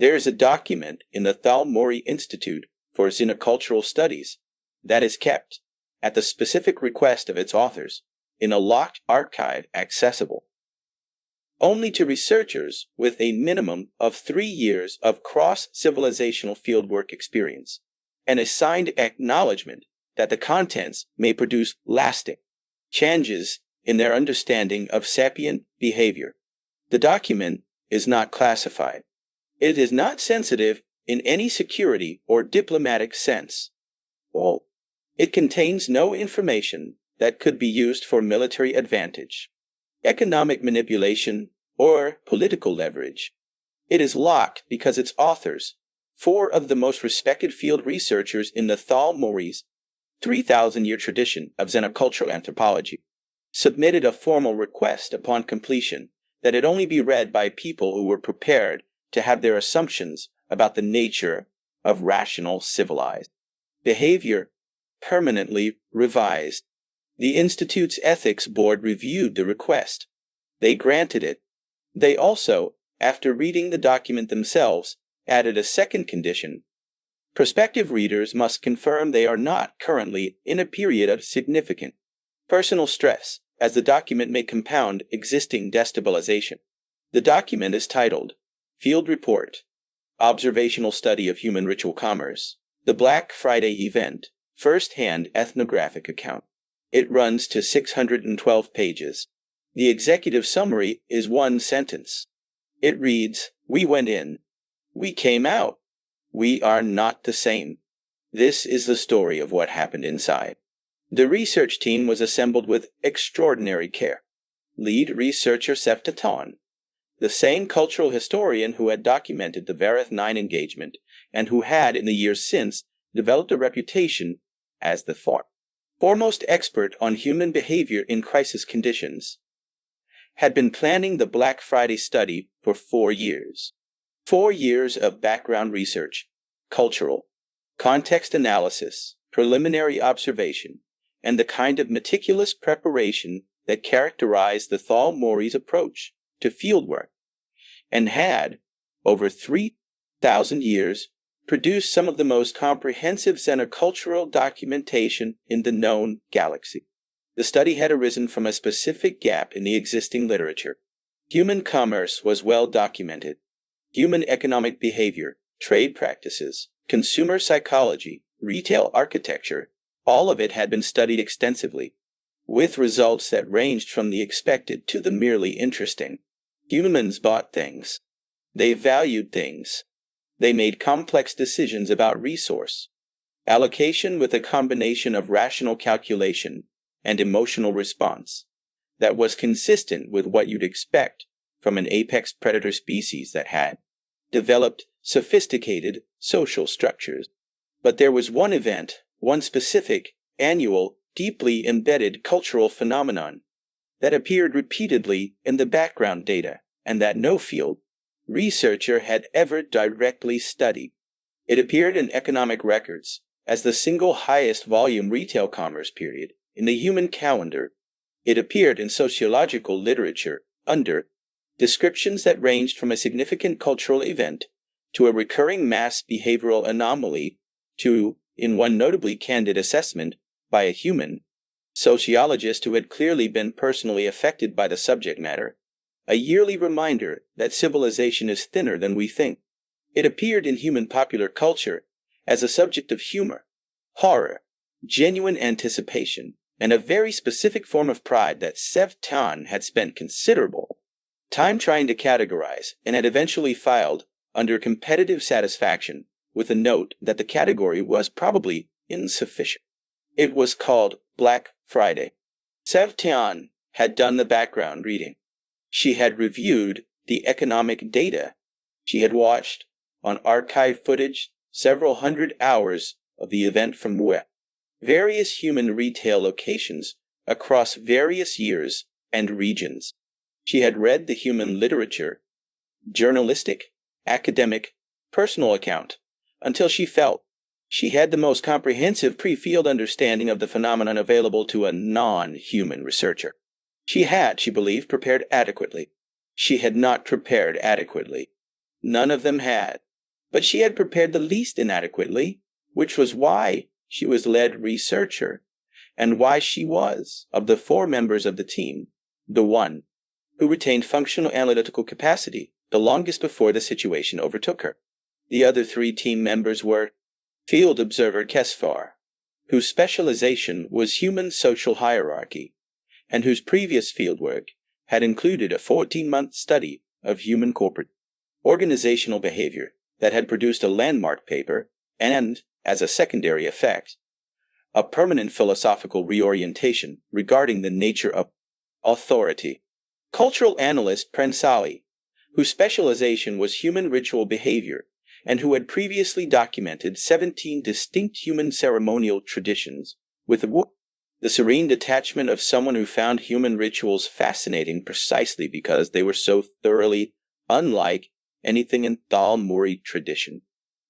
There is a document in the Thal-Mouri Institute for Xenocultural Studies that is kept, at the specific request of its authors, in a locked archive accessible only to researchers with a minimum of 3 years of cross-civilizational fieldwork experience, and a signed acknowledgement that the contents may produce lasting changes in their understanding of sapient behavior. The document is not classified. It is not sensitive in any security or diplomatic sense. Well, it contains no information that could be used for military advantage, economic manipulation, or political leverage. It is locked because its authors, 4 of the most respected field researchers in the Thal-Mouri's 3,000-year tradition of xenocultural anthropology, submitted a formal request upon completion that it only be read by people who were prepared to have their assumptions about the nature of rational civilized behavior permanently revised. The Institute's ethics board reviewed the request. They granted it. They also, after reading the document themselves, added a second condition. Prospective readers must confirm they are not currently in a period of significant personal stress, as the document may compound existing destabilization. The document is titled Field Report, Observational Study of Human Ritual Commerce, the Black Friday Event, First-Hand Ethnographic Account. It runs to 612 pages. The executive summary is one sentence. It reads, "We went in. We came out. We are not the same. This is the story of what happened inside." The research team was assembled with extraordinary care. Lead researcher Sefton, the same cultural historian who had documented the Vareth 9 engagement and who had, in the years since, developed a reputation as the foremost expert on human behavior in crisis conditions, had been planning the Black Friday study for 4 years. 4 years of background research, cultural, context analysis, preliminary observation, and the kind of meticulous preparation that characterized the Thal-Mouri's approach to fieldwork, and had, over 3,000 years, produced some of the most comprehensive xenocultural documentation in the known galaxy. The study had arisen from a specific gap in the existing literature. Human commerce was well documented. Human economic behavior, trade practices, consumer psychology, retail architecture, all of it had been studied extensively, with results that ranged from the expected to the merely interesting. Humans bought things. They valued things. They made complex decisions about resource allocation with a combination of rational calculation and emotional response that was consistent with what you'd expect from an apex predator species that had developed sophisticated social structures. But there was one event, one specific, annual, deeply embedded cultural phenomenon that appeared repeatedly in the background data and that no field researcher had ever directly studied. It appeared in economic records as the single highest volume retail commerce period in the human calendar. It appeared in sociological literature under descriptions that ranged from a significant cultural event to a recurring mass behavioral anomaly to, in one notably candid assessment by a human sociologist who had clearly been personally affected by the subject matter, a yearly reminder that civilization is thinner than we think. It appeared in human popular culture as a subject of humor, horror, genuine anticipation, and a very specific form of pride that Sefton had spent considerable time trying to categorize and had eventually filed under competitive satisfaction with a note that the category was probably insufficient. It was called Black Friday. Sefton had done the background reading. She had reviewed the economic data. She had watched, on archive footage, several hundred hours of the event from various human retail locations across various years and regions. She had read the human literature, journalistic, academic, personal account, until she felt she had the most comprehensive pre-field understanding of the phenomenon available to a non-human researcher. She had, she believed, prepared adequately. She had not prepared adequately. None of them had. but she had prepared the least inadequately, which was why she was lead researcher, and why she was, of the 4 members of the team, the one who retained functional analytical capacity the longest before the situation overtook her. The other 3 team members were field observer Kesvar, whose specialization was human social hierarchy, and whose previous fieldwork had included a 14-month study of human corporate organizational behavior that had produced a landmark paper and, as a secondary effect, a permanent philosophical reorientation regarding the nature of authority. Cultural analyst Prensali, whose specialization was human ritual behavior and who had previously documented 17 distinct human ceremonial traditions with the serene detachment of someone who found human rituals fascinating precisely because they were so thoroughly unlike anything in Thal-Mouri tradition.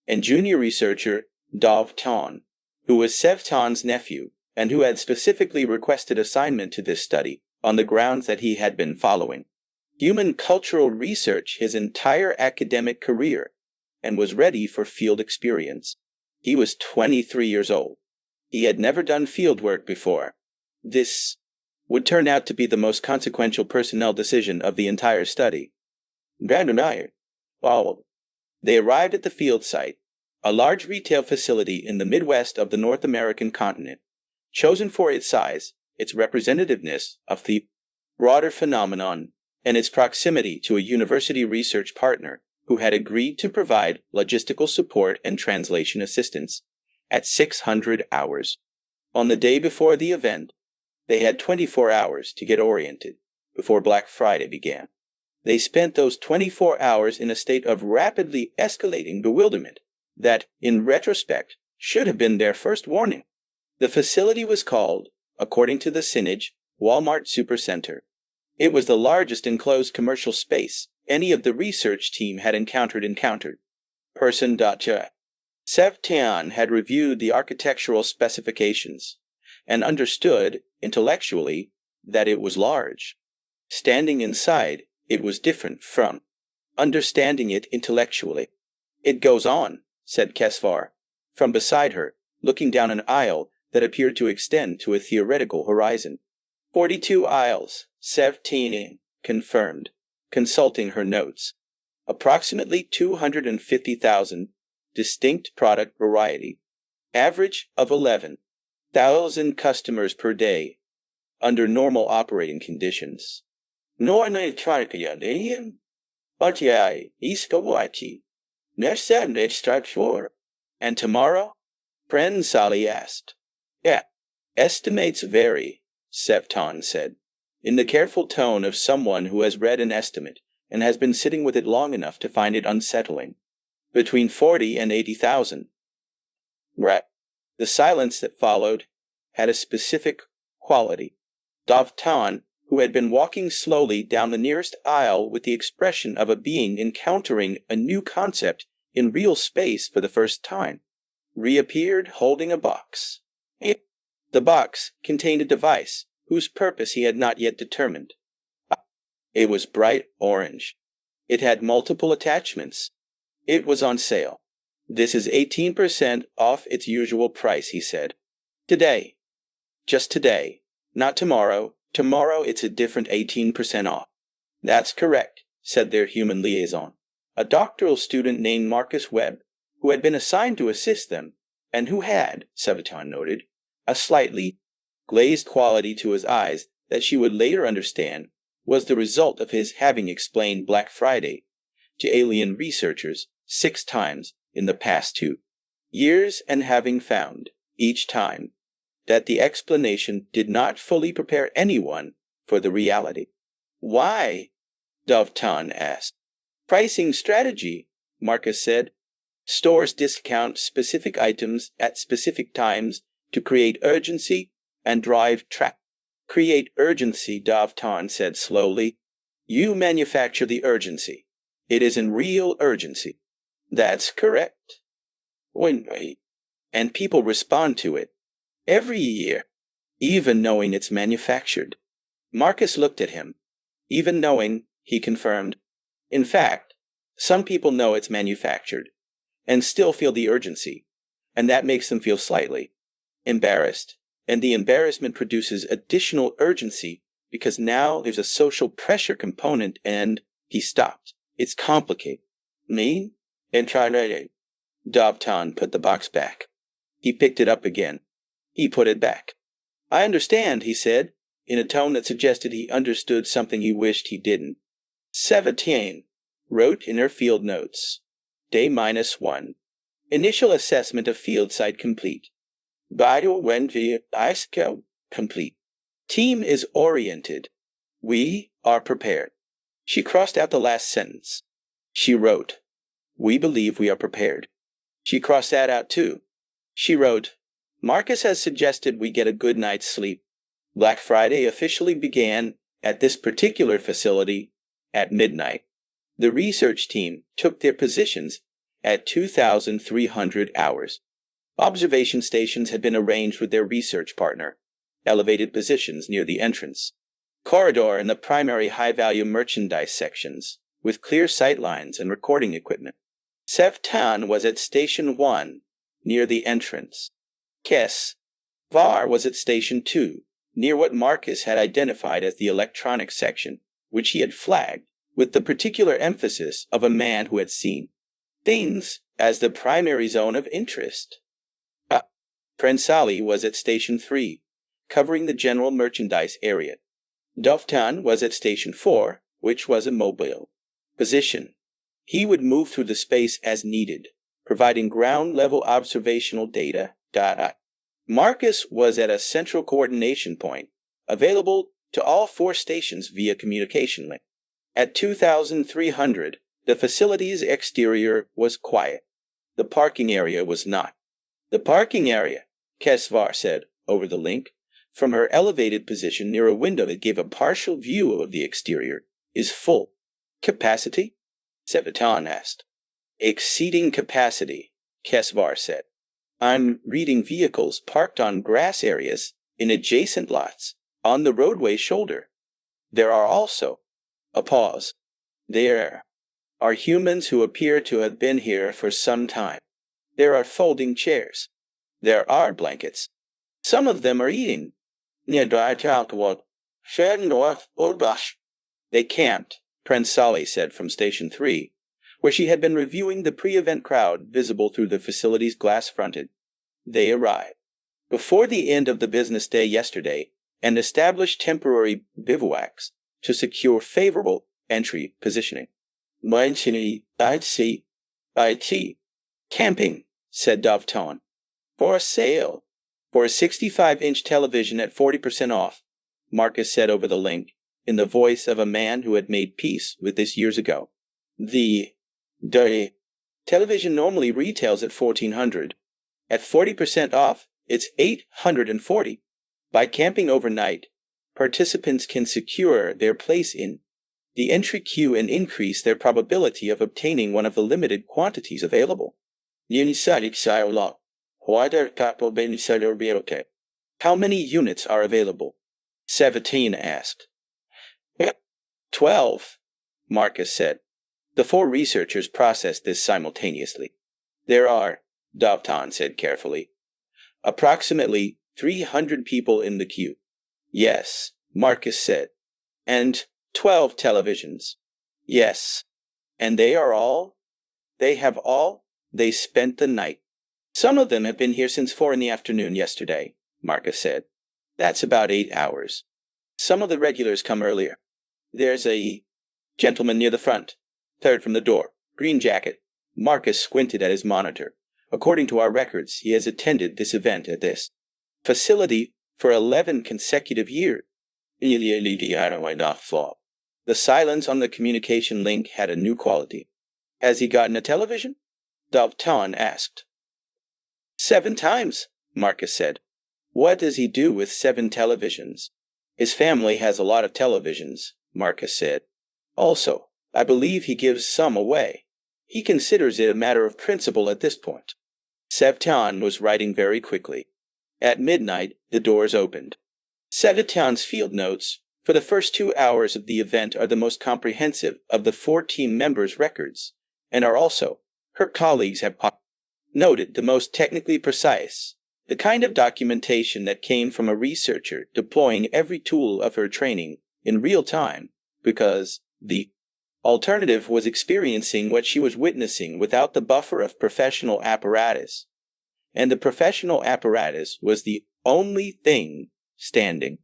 And junior researcher Dov Tan, who was Sev Tan's nephew and who had specifically requested assignment to this study on the grounds that he had been following human cultural research his entire academic career and was ready for field experience. He was 23 years old. He had never done field work before. This would turn out to be the most consequential personnel decision of the entire study. They arrived at the field site, a large retail facility in the Midwest of the North American continent, chosen for its size, its representativeness of the broader phenomenon, and its proximity to a university research partner who had agreed to provide logistical support and translation assistance at 600 hours. On the day before the event, they had 24 hours to get oriented before Black Friday began. They spent those 24 hours in a state of rapidly escalating bewilderment that, in retrospect, should have been their first warning. The facility was called, according to the signage, Walmart Supercenter. It was the largest enclosed commercial space any of the research team had encountered. Sev Tian had reviewed the architectural specifications and understood, intellectually, that it was large. Standing inside, it was different from understanding it intellectually. "It goes on," said Kesvar, from beside her, looking down an aisle that appeared to extend to a theoretical horizon. 42 aisles, Sev Tian confirmed, consulting her notes. Approximately 250,000 distinct product variety. Average of 11,000 customers per day under normal operating conditions. And tomorrow? Prensali asked. "Yeah, estimates vary," Septon said, in the careful tone of someone who has read an estimate and has been sitting with it long enough to find it unsettling. "Between 40 and 80,000. Right. The silence that followed had a specific quality. Dovtan, who had been walking slowly down the nearest aisle with the expression of a being encountering a new concept in real space for the first time, reappeared holding a box. The box contained a device whose purpose he had not yet determined. It was bright orange. It had multiple attachments. It was on sale. "This is 18% off its usual price," he said. "Today. Just today. Not tomorrow. Tomorrow it's a different 18% off." "That's correct," said their human liaison, a doctoral student named Marcus Webb, who had been assigned to assist them, and who had, Sevaton noted, a slightly glazed quality to his eyes that she would later understand was the result of his having explained Black Friday to alien researchers 6 times in the past 2 years and having found, each time, that the explanation did not fully prepare anyone for the reality. "Why?" Dovtan asked. "Pricing strategy," Marcus said. "Stores discount specific items at specific times to create urgency and drive traffic." "Create urgency," Dovtan said slowly. "You manufacture the urgency. It isn't real urgency." "That's correct." "And people respond to it. Every year. Even knowing it's manufactured." Marcus looked at him. "Even knowing," he confirmed. "In fact, some people know it's manufactured. and still feel the urgency. And that makes them feel slightly embarrassed. And the embarrassment produces additional urgency because now there's a social pressure component and he stopped. It's complicated. Me? And tried to. Dovtan put the box back. He picked it up again. He put it back. I understand, he said, in a tone that suggested he understood something he wished he didn't. 17. Wrote in her field notes. Day -1. Initial assessment of field site complete. Vital when via ISCO complete. Team is oriented. We are prepared. She crossed out the last sentence. She wrote, we believe we are prepared. She crossed that out too. She wrote, Marcus has suggested we get a good night's sleep. Black Friday officially began at this particular facility at midnight. The research team took their positions at 2,300 hours. Observation stations had been arranged with their research partner, elevated positions near the entrance. Corridor and the primary high-value merchandise sections, with clear sight lines and recording equipment. Sevtan was at Station 1, near the entrance. Kes Var was at Station 2, near what Marcus had identified as the electronics section, which he had flagged, with the particular emphasis of a man who had seen things as the primary zone of interest. Prensali was at Station 3, covering the general merchandise area. Dovtan was at Station 4, which was a mobile position. He would move through the space as needed, providing ground-level observational data. Marcus was at a central coordination point, available to all 4 stations via communication link. At 2,300, the facility's exterior was quiet. The parking area was not. The parking area, Kesvar said over the link, from her elevated position near a window that gave a partial view of the exterior, is full. Capacity? Sevatan asked. Exceeding capacity, Kesvar said. I'm reading vehicles parked on grass areas in adjacent lots on the roadway shoulder. There are also a pause. There are humans who appear to have been here for some time. There are folding chairs. There are blankets. Some of them are eating. They camped, Prensali said from Station 3, where she had been reviewing the pre-event crowd visible through the facility's glass fronted. They arrived before the end of the business day yesterday and established temporary bivouacs to secure favorable entry positioning. Camping, said Dovtan. For a sale. For a 65-inch television at 40% off, Marcus said over the link, in the voice of a man who had made peace with this years ago. The television normally retails at $1,400. At 40% off, it's $840. By camping overnight, participants can secure their place in the entry queue and increase their probability of obtaining one of the limited quantities available. How many units are available? 17 asked. 12, Marcus said. The 4 researchers processed this simultaneously. There are, Dovtan said carefully, approximately 300 people in the queue. Yes, Marcus said. And 12 televisions. Yes. And they are all? They have all? They spent the night. Some of them have been here since 4 in the afternoon yesterday, Marcus said. That's about 8 hours. Some of the regulars come earlier. There's a gentleman near the front, third from the door, green jacket. Marcus squinted at his monitor. According to our records, he has attended this event at this facility for 11 consecutive years. The silence on the communication link had a new quality. Has he gotten a television? Dovtan asked. 7 times, Marcus said. What does he do with 7 televisions? His family has a lot of televisions, Marcus said. Also, I believe he gives some away. He considers it a matter of principle at this point. Sevtan was writing very quickly. At midnight, the doors opened. Sevtan's field notes for the first 2 hours of the event are the most comprehensive of the 4 team members' records, and are also her colleagues have noted the most technically precise, the kind of documentation that came from a researcher deploying every tool of her training in real time, because the alternative was experiencing what she was witnessing without the buffer of professional apparatus. And the professional apparatus was the only thing standing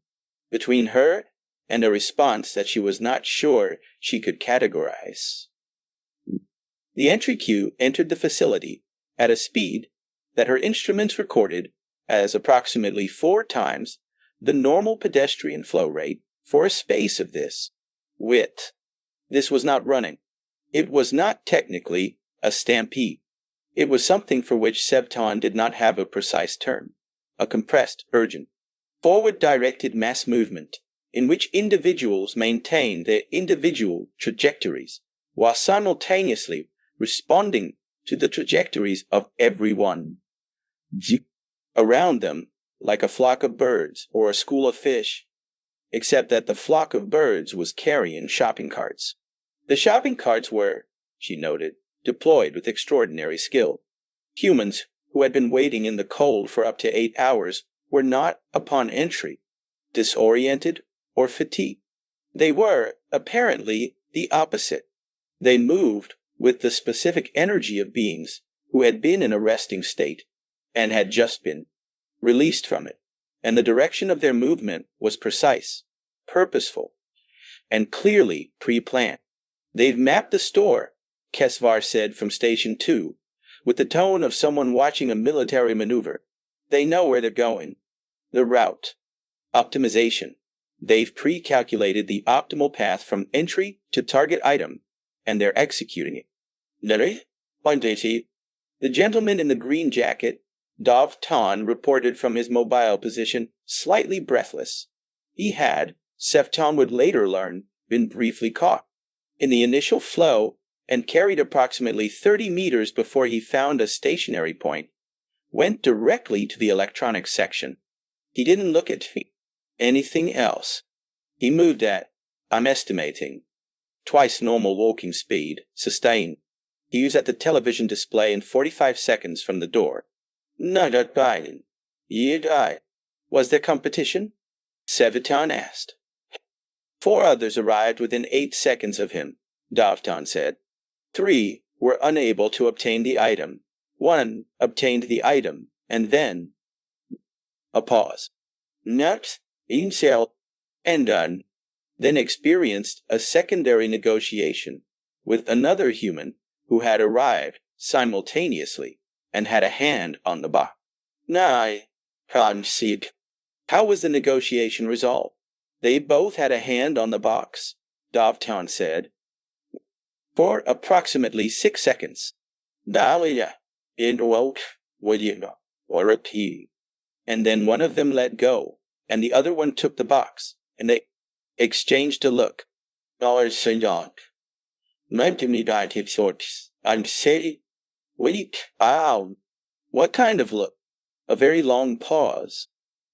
between her and a response that she was not sure she could categorize. The entry queue entered the facility at a speed that her instruments recorded as approximately 4 times the normal pedestrian flow rate for a space of this width. This was not running. It was not technically a stampede. It was something for which Sevton did not have a precise term, a compressed, urgent, forward-directed mass movement in which individuals maintain their individual trajectories while simultaneously responding to the trajectories of everyone around them, like a flock of birds or a school of fish, except that the flock of birds was carrying shopping carts. The shopping carts were, she noted, deployed with extraordinary skill. Humans who had been waiting in the cold for up to 8 hours were not, upon entry, disoriented or fatigued. They were, apparently, the opposite. They moved with the specific energy of beings who had been in a resting state and had just been released from it, and the direction of their movement was precise, purposeful, and clearly pre-planned. "They've mapped the store," Kesvar said from Station 2, with the tone of someone watching a military maneuver. "They know where they're going. The route. Optimization. They've pre-calculated the optimal path from entry to target item, and they're executing it." The gentleman in the green jacket, Dov Tan, reported from his mobile position, slightly breathless. He had, Sevton would later learn, been briefly caught in the initial flow and carried approximately 30 meters before he found a stationary point, went directly to the electronics section. He didn't look at anything else. He moved at, I'm estimating, twice normal walking speed, sustained. He was at the television display in 45 seconds from the door. Not at Biden. You died. Was there competition? Sevton asked. 4 others arrived within 8 seconds of him, Davtan said. 3 were unable to obtain the item. 1 obtained the item, and then a pause. Not in cell and done. Then experienced a secondary negotiation with another human who had arrived simultaneously and had a hand on the box. Nah, Sieg. How was the negotiation resolved? They both had a hand on the box, Davtan said, for approximately 6 seconds. Dahlia, it woke, would you know, or a pea. And then one of them let go, and the other one took the box, and they exchanged a look. I'm saying, wait, what kind of look? A very long pause.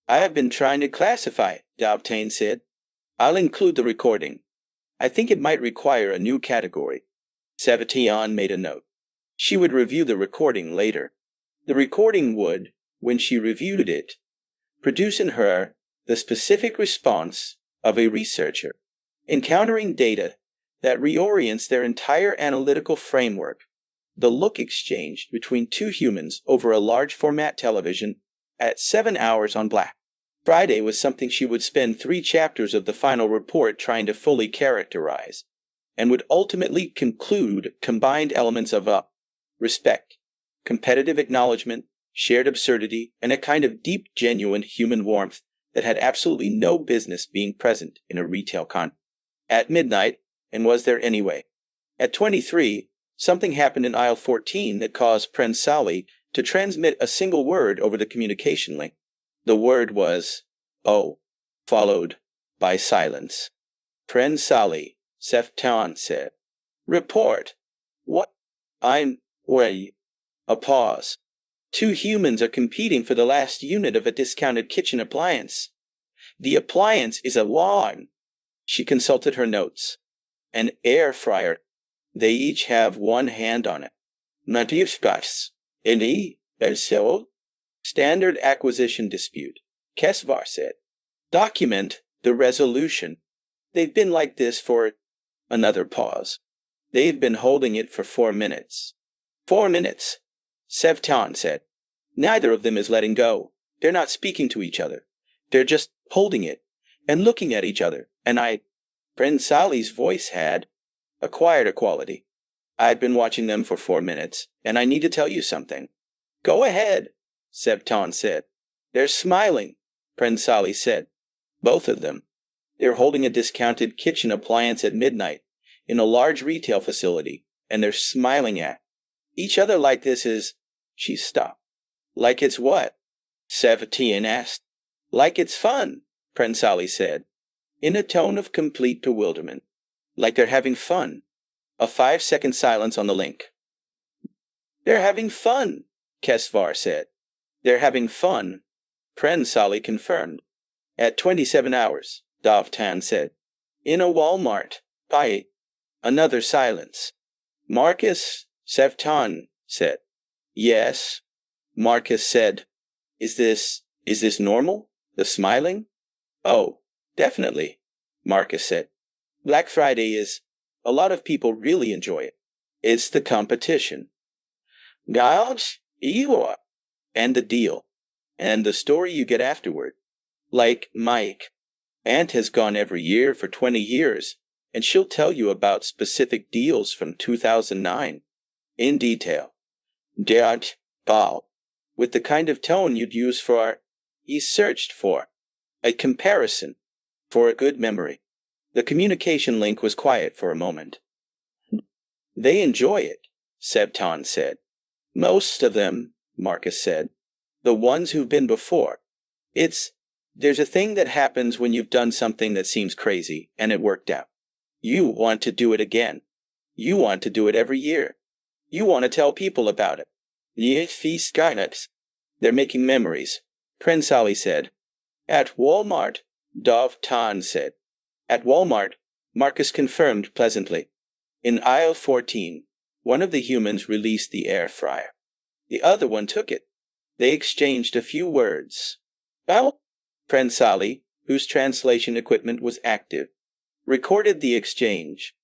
I have been trying to classify it, Davtane said. I'll include the recording. I think it might require a new category. Sevtion made a note. She would review the recording later. The recording would, when she reviewed it, produce in her the specific response of a researcher encountering data that reorients their entire analytical framework. The look exchanged between 2 humans over a large format television at 7 hours on Black Friday was something she would spend 3 chapters of the final report trying to fully characterize, and would ultimately conclude combined elements of respect, competitive acknowledgement, shared absurdity, and a kind of deep, genuine human warmth that had absolutely no business being present in a retail con. At midnight, and was there anyway? At 23, something happened in aisle 14 that caused Prensali to transmit a single word over the communication link. The word was, "Oh," followed by silence. Prensali, Sevton said. Report. What? Wait. A pause. 2 humans are competing for the last unit of a discounted kitchen appliance. The appliance is a lawn. She consulted her notes. An air fryer. They each have 1 hand on it. meticulous. Indeed, so. Standard acquisition dispute, Kesvar said. Document the resolution. They've been like this for another pause. They've been holding it for 4 minutes. 4 minutes, Sevtan said. Neither of them is letting go. They're not speaking to each other. They're just holding it and looking at each other. And Friend Sally's voice had acquired a quality. I'd been watching them for 4 minutes, and I need to tell you something. Go ahead, Sevtan said. They're smiling, Friend Sally said. Both of them. They're holding a discounted kitchen appliance at midnight in a large retail facility, and they're smiling at each other like this is... She stopped. Like it's what? Sevtan asked. Like it's fun, Friend Sally said, in a tone of complete bewilderment. Like they're having fun. A 5-second silence on the link. They're having fun, Kesvar said. They're having fun, Friend Sally confirmed. At 27 hours, Dovtan said. In a Walmart. By another silence. Marcus, Sevtan said. Yes, Marcus said. Is this normal? The smiling? Oh, definitely, Marcus said. Black Friday is... A lot of people really enjoy it. It's the competition. Gouge, Eeyore, and the deal. And the story you get afterward. Like Mike. Aunt has gone every year for 20 years, and she'll tell you about specific deals from 2009. In detail. Dad, Paul. With the kind of tone you'd use for... He searched for. A comparison. For a good memory. The communication link was quiet for a moment. They enjoy it, Sevtan said. Most of them, Marcus said. The ones who've been before. There's a thing that happens when you've done something that seems crazy, and it worked out. You want to do it again. You want to do it every year. You want to tell people about it. They're making memories, Friend Sally said. At Walmart, Dovtan said. At Walmart, Marcus confirmed pleasantly. In aisle 14, one of the humans released the air fryer. The other one took it. They exchanged a few words. Well, Friend Sally, whose translation equipment was active, recorded the exchange.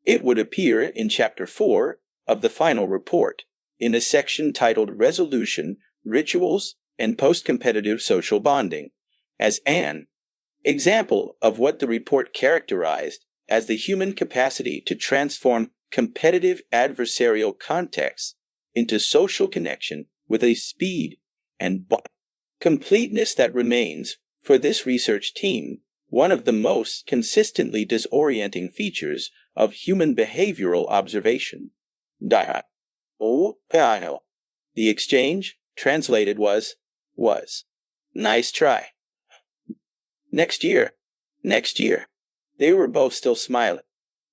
It would appear in Chapter 4 of the final report, in a section titled Resolution, Rituals, and Post-Competitive Social Bonding, as an example of what the report characterized as the human capacity to transform competitive adversarial contexts into social connection with a speed and completeness that remains, for this research team, one of the most consistently disorienting features of human behavioral observation. The exchange, translated, was. Nice try. Next year. They were both still smiling.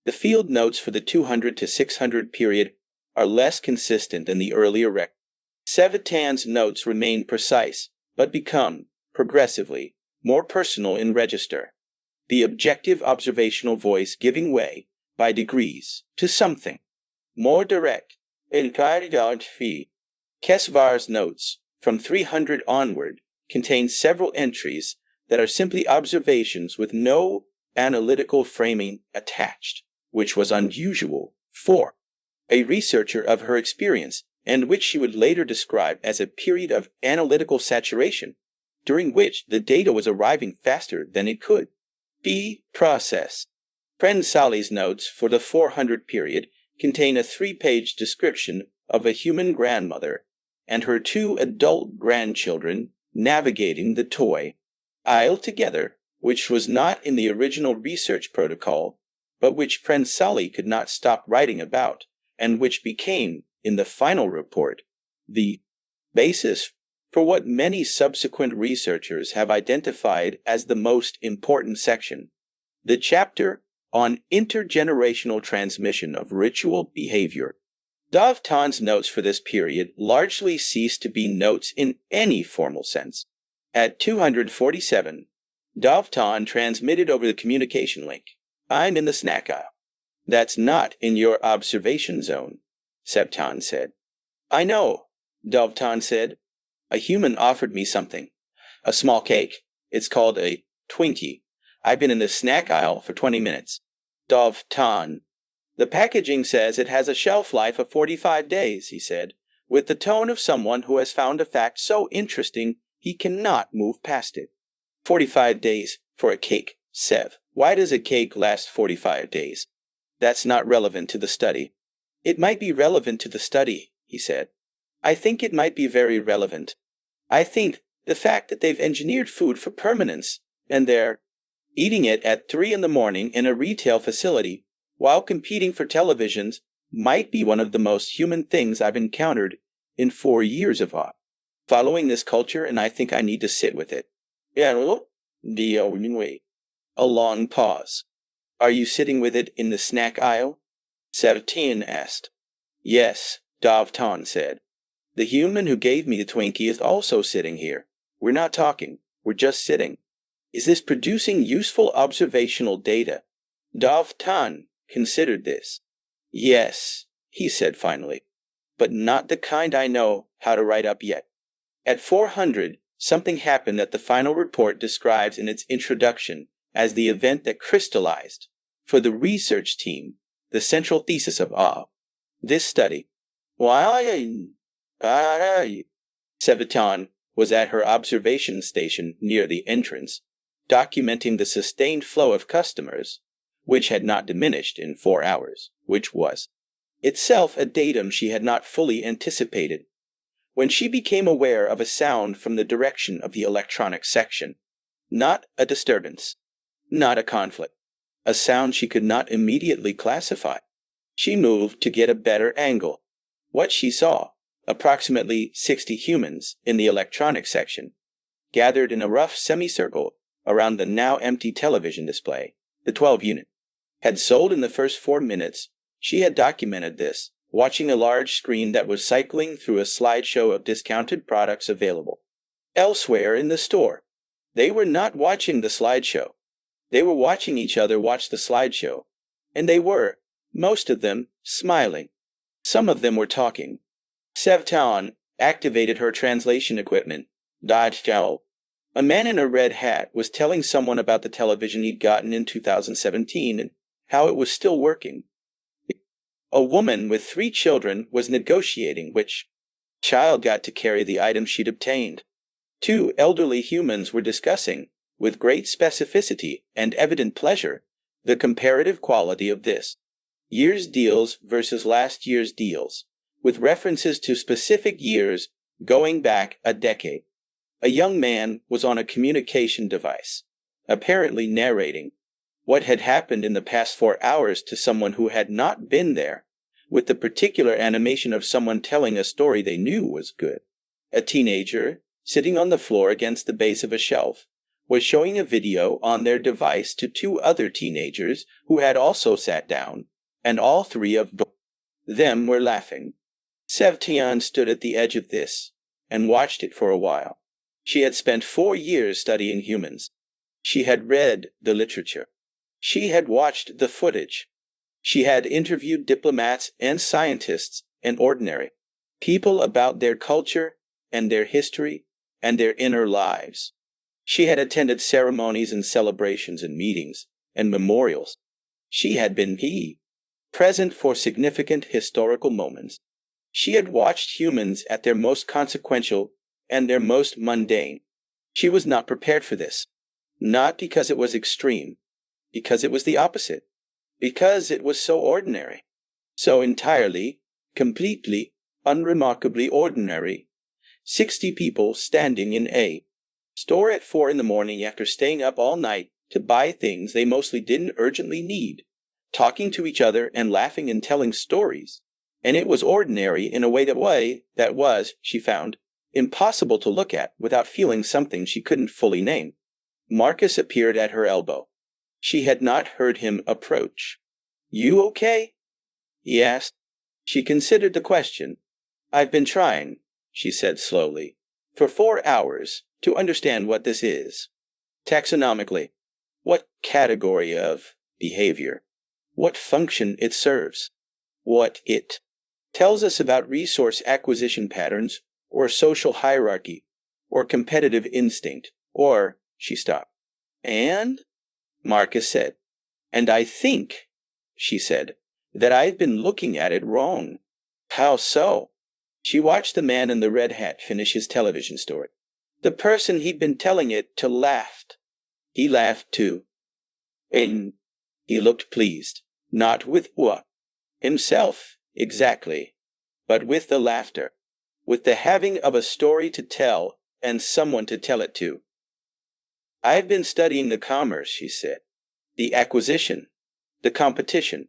The field notes for the 200 to 600 period are less consistent than the earlier record. Sevtan's notes remain precise, but become, progressively, more personal in register. The objective observational voice giving way, by degrees, to something more direct. Kesvar's notes, from 300 onward, contain several entries that are simply observations with no analytical framing attached, which was unusual for a researcher of her experience, and which she would later describe as a period of analytical saturation, during which the data was arriving faster than it could be processed. Friend Sally's notes for the 400 period contain a 3-page description of a human grandmother and her 2 adult grandchildren navigating the toy aisle together, which was not in the original research protocol, but which Friend Sally could not stop writing about, and which became, in the final report, the basis for what many subsequent researchers have identified as the most important section, the chapter on intergenerational transmission of ritual behavior. Dovtan's notes for this period largely ceased to be notes in any formal sense. At 247, Dovtan transmitted over the communication link. I'm in the snack aisle. That's not in your observation zone, Sevtan said. I know, Dovtan said. A human offered me something. A small cake. It's called a Twinkie. I've been in the snack aisle for 20 minutes. Dovtan. The packaging says it has a shelf life of 45 days, he said, with the tone of someone who has found a fact so interesting he cannot move past it. 45 days for a cake, Sev. Why does a cake last 45 days? That's not relevant to the study. It might be relevant to the study, he said. I think it might be very relevant. I think the fact that they've engineered food for permanence and they're eating it at 3 in the morning in a retail facility while competing for televisions might be one of the most human things I've encountered in 4 years of following this culture, and I think I need to sit with it. A long pause. Are you sitting with it in the snack aisle? Savtin asked. Yes, Dovtan said. The human who gave me the Twinkie is also sitting here. We're not talking. We're just sitting. Is this producing useful observational data? Dovtan considered this. Yes, he said finally, but not the kind I know how to write up yet. At 400, something happened that the final report describes in its introduction as the event that crystallized, for the research team, the central thesis of this study. Sevitan was at her observation station near the entrance, documenting the sustained flow of customers, which had not diminished in 4 hours, which was itself a datum she had not fully anticipated, when she became aware of a sound from the direction of the electronic section. Not a disturbance, not a conflict, a sound she could not immediately classify. She moved to get a better angle. What she saw, approximately 60 humans in the electronic section, gathered in a rough semicircle around the now empty television display, the 12 unit, had sold in the first 4 minutes. She had documented this, watching a large screen that was cycling through a slideshow of discounted products available elsewhere in the store. They were not watching the slideshow. They were watching each other watch the slideshow, and they were, most of them, smiling. Some of them were talking. Sevtan activated her translation equipment. A man in a red hat was telling someone about the television he'd gotten in 2017 and how it was still working. A woman with 3 children was negotiating which child got to carry the item she'd obtained. 2 elderly humans were discussing, with great specificity and evident pleasure, the comparative quality of this year's deals versus last year's deals, with references to specific years going back a decade. A young man was on a communication device, apparently narrating what had happened in the past 4 hours to someone who had not been there, with the particular animation of someone telling a story they knew was good. A teenager, sitting on the floor against the base of a shelf, was showing a video on their device to 2 other teenagers who had also sat down, and all 3 of them were laughing. Sevtian stood at the edge of this and watched it for a while. She had spent 4 years studying humans. She had read the literature. She had watched the footage. She had interviewed diplomats and scientists and ordinary people about their culture and their history and their inner lives. She had attended ceremonies and celebrations and meetings and memorials. She had been present for significant historical moments. She had watched humans at their most consequential and their most mundane. She was not prepared for this. Not because it was extreme, because it was the opposite. Because it was so ordinary. So entirely, completely, unremarkably ordinary. 60 people standing in a store at 4 in the morning after staying up all night to buy things they mostly didn't urgently need, talking to each other and laughing and telling stories. And it was ordinary in a way that was, she found, impossible to look at without feeling something she couldn't fully name. Marcus appeared at her elbow. She had not heard him approach. You okay? He asked. She considered the question. I've been trying, she said slowly, for 4 hours to understand what this is. Taxonomically, what category of behavior, what function it serves, what it tells us about resource acquisition patterns, or social hierarchy, or competitive instinct, or, she stopped. And? Marcus said. And I think, she said, that I've been looking at it wrong. How so? She watched the man in the red hat finish his television story. The person he'd been telling it to laughed. He laughed too. And he looked pleased, not with what? Himself, exactly, but with the laughter, with the having of a story to tell and someone to tell it to. I've been studying the commerce, she said, the acquisition, the competition,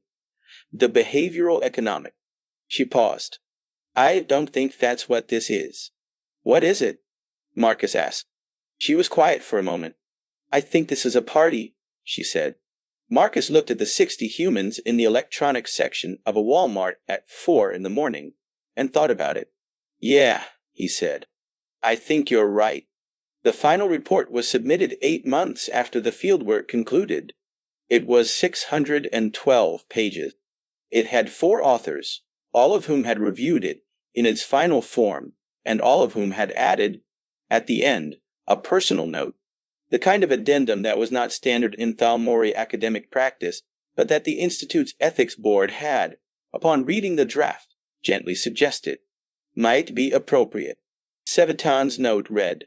the behavioral economic. She paused. I don't think that's what this is. What is it? Marcus asked. She was quiet for a moment. I think this is a party, she said. Marcus looked at the 60 humans in the electronics section of a Walmart at 4 in the morning and thought about it. Yeah, he said. I think you're right. The final report was submitted 8 months after the fieldwork concluded. It was 612 pages. It had 4 authors, all of whom had reviewed it in its final form, and all of whom had added, at the end, a personal note, the kind of addendum that was not standard in Thal-Mouri academic practice, but that the Institute's ethics board had, upon reading the draft, gently suggested, might be appropriate. Sevatan's note read,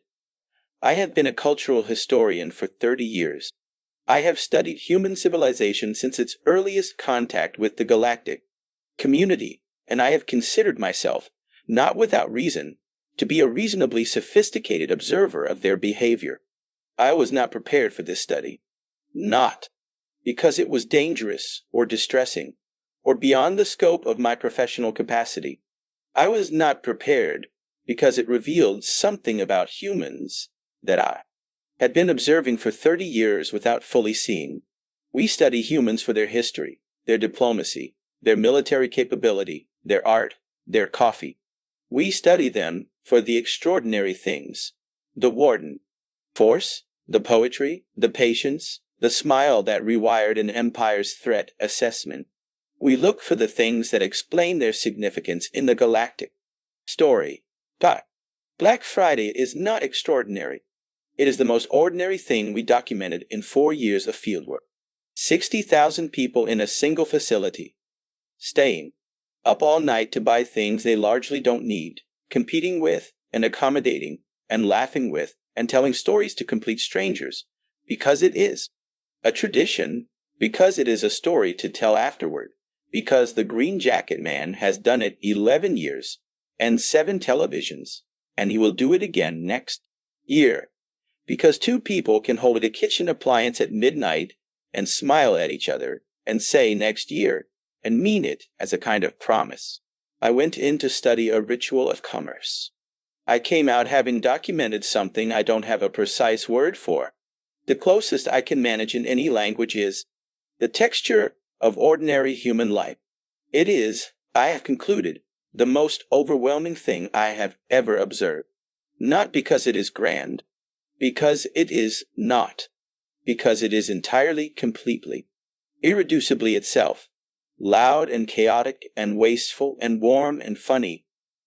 I have been a cultural historian for 30 years. I have studied human civilization since its earliest contact with the galactic community, and I have considered myself, not without reason, to be a reasonably sophisticated observer of their behavior. I was not prepared for this study. Not because it was dangerous or distressing, or beyond the scope of my professional capacity. I was not prepared because it revealed something about humans that I had been observing for 30 years without fully seeing. We study humans for their history, their diplomacy, their military capability, their art, their coffee. We study them for the extraordinary things, the warden, force, the poetry, the patience, the smile that rewired an empire's threat assessment. We look for the things that explain their significance in the galactic story. But Black Friday is not extraordinary. It is the most ordinary thing we documented in 4 years of fieldwork. 60,000 people in a single facility, staying up all night to buy things they largely don't need, competing with and accommodating and laughing with and telling stories to complete strangers, because it is a tradition, because it is a story to tell afterward, because the Green Jacket Man has done it 11 years and 7 televisions, and he will do it again next year, because 2 people can hold a kitchen appliance at midnight and smile at each other and say next year and mean it as a kind of promise. I went in to study a ritual of commerce. I came out having documented something I don't have a precise word for. The closest I can manage in any language is the texture of ordinary human life. It is, I have concluded, the most overwhelming thing I have ever observed. Not because it is grand, because it is not, because it is entirely, completely, irreducibly itself, loud and chaotic and wasteful and warm and funny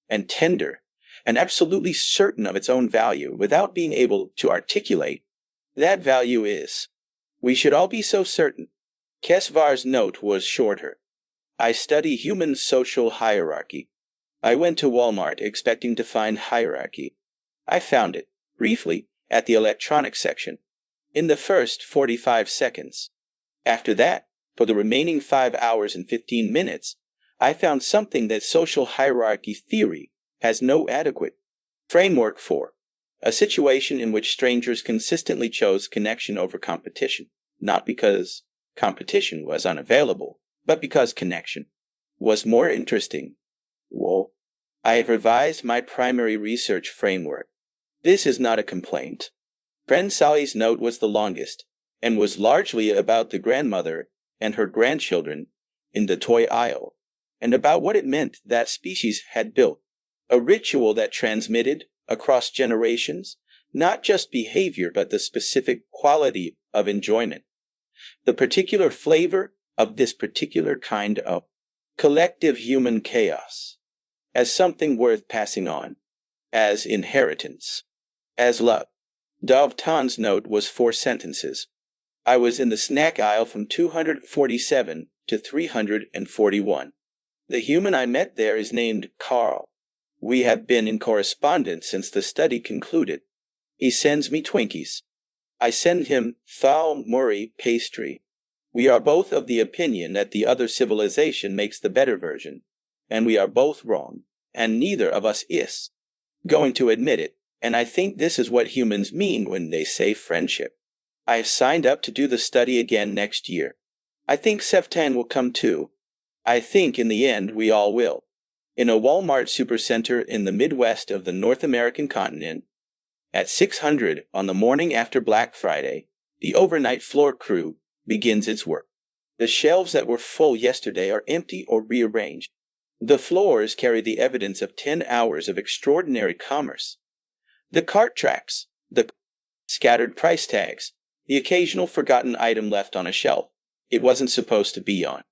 and tender and absolutely certain of its own value without being able to articulate. That value is. We should all be so certain. Kesvar's note was shorter. I study human social hierarchy. I went to Walmart expecting to find hierarchy. I found it, briefly, at the electronics section, in the first 45 seconds. After that, for the remaining 5 hours and 15 minutes, I found something that social hierarchy theory has no adequate framework for. A situation in which strangers consistently chose connection over competition, not because competition was unavailable, but because connection was more interesting. Whoa. I have revised my primary research framework. This is not a complaint. Friend Sally's note was the longest, and was largely about the grandmother and her grandchildren in the toy aisle, and about what it meant that species had built a ritual that transmitted, across generations, not just behavior but the specific quality of enjoyment, the particular flavor of this particular kind of collective human chaos. as something worth passing on, as inheritance, as love. Dov Tan's note was 4 sentences. I was in the snack aisle from 247 to 341. The human I met there is named Carl. We have been in correspondence since the study concluded. He sends me Twinkies. I send him Thal-Mouri pastry. We are both of the opinion that the other civilization makes the better version, and we are both wrong, and neither of us is going to admit it, and I think this is what humans mean when they say friendship. I have signed up to do the study again next year. I think Seftan will come too. I think in the end we all will. In a Walmart supercenter in the Midwest of the North American continent, at 600 on the morning after Black Friday, the overnight floor crew begins its work. The shelves that were full yesterday are empty or rearranged. The floors carry the evidence of 10 hours of extraordinary commerce. The cart tracks, the scattered price tags, the occasional forgotten item left on a shelf it wasn't supposed to be on.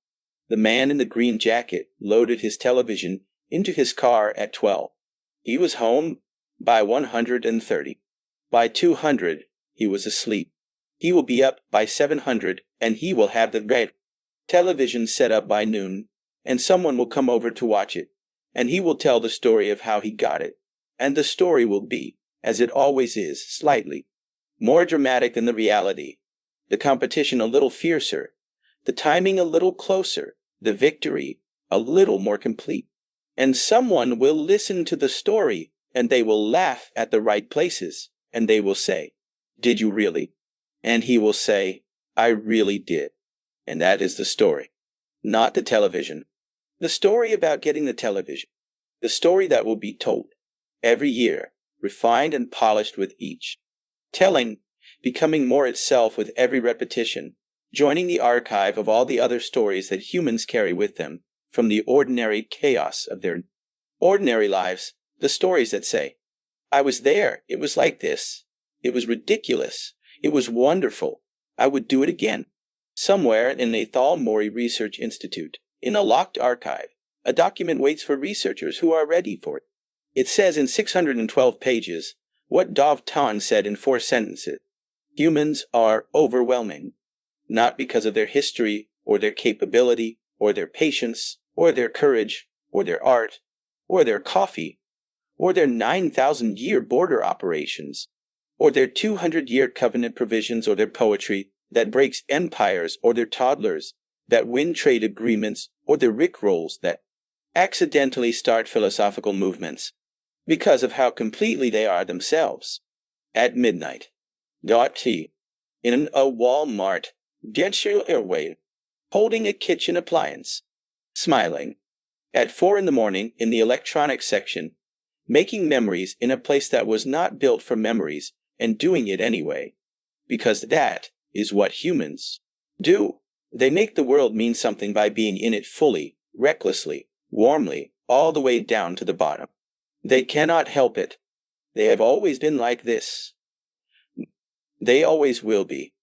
The man in the green jacket loaded his television into his car at 12. He was home by 130. By 200, he was asleep. He will be up by 700, and he will have the red television set up by noon, and someone will come over to watch it, and he will tell the story of how he got it, and the story will be, as it always is, slightly more dramatic than the reality, the competition a little fiercer, the timing a little closer, the victory a little more complete. And someone will listen to the story, and they will laugh at the right places, and they will say, "Did you really?" And he will say, "I really did." And that is the story, not the television. The story about getting the television. The story that will be told every year, refined and polished with each telling, becoming more itself with every repetition, joining the archive of all the other stories that humans carry with them from the ordinary chaos of their ordinary lives, the stories that say, "I was there, it was like this, it was ridiculous, it was wonderful, I would do it again." Somewhere in a Thal-Mouri Research Institute, in a locked archive, a document waits for researchers who are ready for it. It says in 612 pages what Dov Tan said in 4 sentences. Humans are overwhelming, not because of their history or their capability or their patience or their courage or their art or their coffee or their 9,000-year border operations or their 200-year covenant provisions or their poetry that breaks empires or their toddlers that win trade agreements or their rickrolls that accidentally start philosophical movements, because of how completely they are themselves. At midnight, T. in a Walmart, Airway, holding a kitchen appliance, smiling. At 4 in the morning in the electronics section, making memories in a place that was not built for memories and doing it anyway, because that is what humans do. They make the world mean something by being in it fully, recklessly, warmly, all the way down to the bottom. They cannot help it. They have always been like this. They always will be.